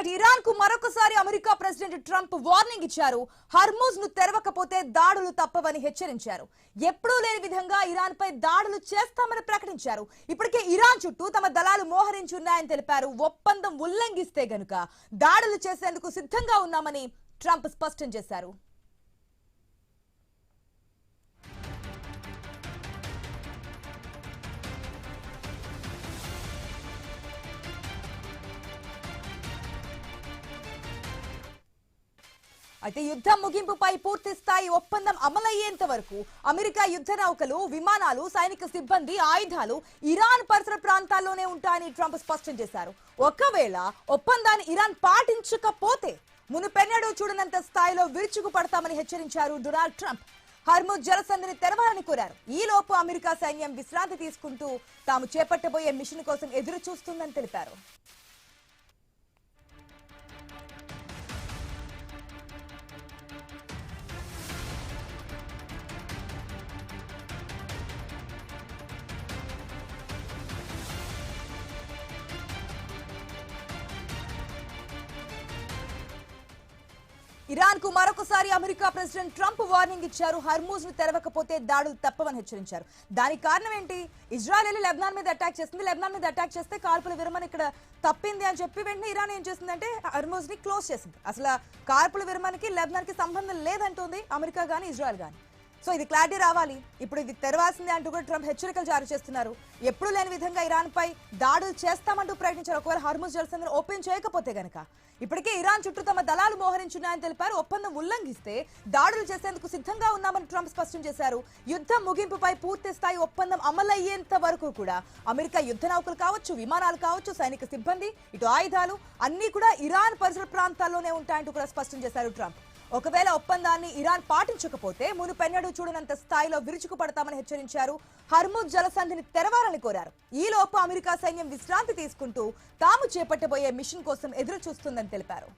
Iran కు మరొకసారి America president Trump warning ఇచ్చారు. హర్మూజ్ ను తెరవకపోతే దాడులు తప్పవని హెచ్చరించారు. ఎప్పుడూ లేని విధంగా ఇరాన్ పై దాడులు చేస్తామని ప్రకటించారు. ఇప్పటికే ఇరాన్ చుట్టూ తమ దళాలు మోహరించున్నాయని తెలిపారు. ఒప్పందం ఉల్లంఘిస్తే గనుక దాడులు చేసేందుకు సిద్ధంగా ఉన్నామని ట్రంప్ స్పష్టం చేశారు. అయితే యుద్ధం ముగింపుపై పూర్తి స్థాయి ఒప్పందం అమలయ్యేంత వరకు అమెరికా యుద్ధ నౌకలు, విమానాలు, సైనిక సిబ్బంది, ఆయుధాలు ఇరాన్ పరిసర ప్రాంతాల్లోనే ఉంటాయని ట్రంప్ స్పష్టం చేశారు. ఒకవేళ ఒప్పందాన్ని ఇరాన్ పాటించకపోతే మునుపెన్నడూ చూడనంత స్థాయిలో విరుచుకు పడతామని హెచ్చరించారు డొనాల్డ్ ట్రంప్. హర్ముజ్ జలసంధిని తెరవాలని కోరారు. ఈలోపు అమెరికా సైన్యం విశ్రాంతి తీసుకుంటూ తాము చేపట్టబోయే మిషన్ కోసం ఎదురు చూస్తుందని తెలిపారు. ఇరాన్ కు మరొకసారి అమెరికా ప్రెసిడెంట్ ట్రంప్ వార్నింగ్ ఇచ్చారు. హర్మూజ్ ను తెరవకపోతే దాడులు తప్పవని హెచ్చరించారు. దానికి కారణం ఏంటి? ఇజ్రాయెల్ లెబనాన్ మీద అటాక్ చేసింది. లెబనాన్ మీద అటాక్ చేస్తే కాల్పుల విరమణ ఇక్కడ తప్పింది అని చెప్పి వెంటనే ఇరాన్ ఏం చేసిందంటే హర్మూజ్ ని క్లోజ్ చేసింది. అసలు కాల్పుల విరమణకి లెబనాన్ కి సంబంధం లేదంటుంది అమెరికా గానీ ఇజ్రాయెల్ గానీ. సో ఇది క్లారిటీ రావాలి. ఇప్పుడు ఇది తెరవాల్సిందే అంటూ కూడా ట్రంప్ హెచ్చరికలు జారీ చేస్తున్నారు. ఎప్పుడూ లేని విధంగా ఇరాన్ పై దాడులు చేస్తామంటూ ప్రకటించారు. ఒకవేళ హర్మూజ్ జలసంధిని ఓపెన్ చేయకపోతే గనక ఇప్పటికే ఇరాన్ చుట్టూ తమ దళాలు మోహరించున్నాయని తెలిపారు. ఒప్పందం ఉల్లంఘిస్తే దాడులు చేసేందుకు సిద్ధంగా ఉన్నామని ట్రంప్ స్పష్టం చేశారు. యుద్ధం ముగింపుపై పూర్తి స్థాయి ఒప్పందం అమలయ్యేంత వరకు కూడా అమెరికా యుద్ధ నౌకలు కావచ్చు, విమానాలు కావచ్చు, సైనిక సిబ్బంది, ఇటు ఆయుధాలు అన్ని కూడా ఇరాన్ పరిసర ప్రాంతాల్లోనే ఉంటాయంటూ కూడా స్పష్టం చేశారు ట్రంప్. ఒకవేళ ఒప్పందాన్ని ఇరాన్ పాటించకపోతే మునుపెన్నడూ చూడనంత స్థాయిలో విరుచుకు పడతామని హెచ్చరించారు. హర్ముజ్ జలసంధిని తెరవాలని కోరారు. ఈలోపు అమెరికా సైన్యం విశ్రాంతి తీసుకుంటూ తాము చేపట్టబోయే మిషన్ కోసం ఎదురు చూస్తుందని తెలిపారు.